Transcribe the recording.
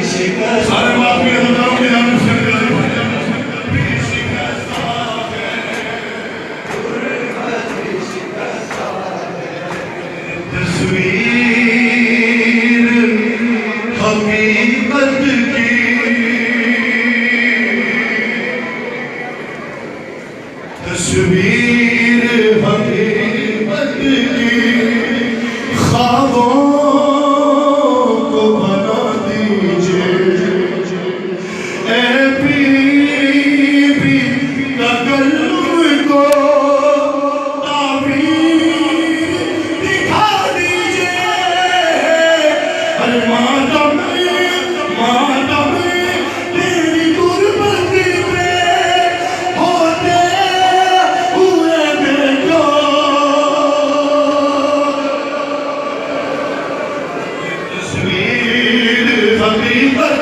सारे माफी हजारों के नाम से तस्वीर हकीकत की तस्वीर हकीकत की ख्वाबों को बना दीजिए ए बीबी तकल्लुम को ताबीर दिखा दीजिए अरे मातम तेरी गुर्बत में होते हुए देखो तस्वीर हकीकत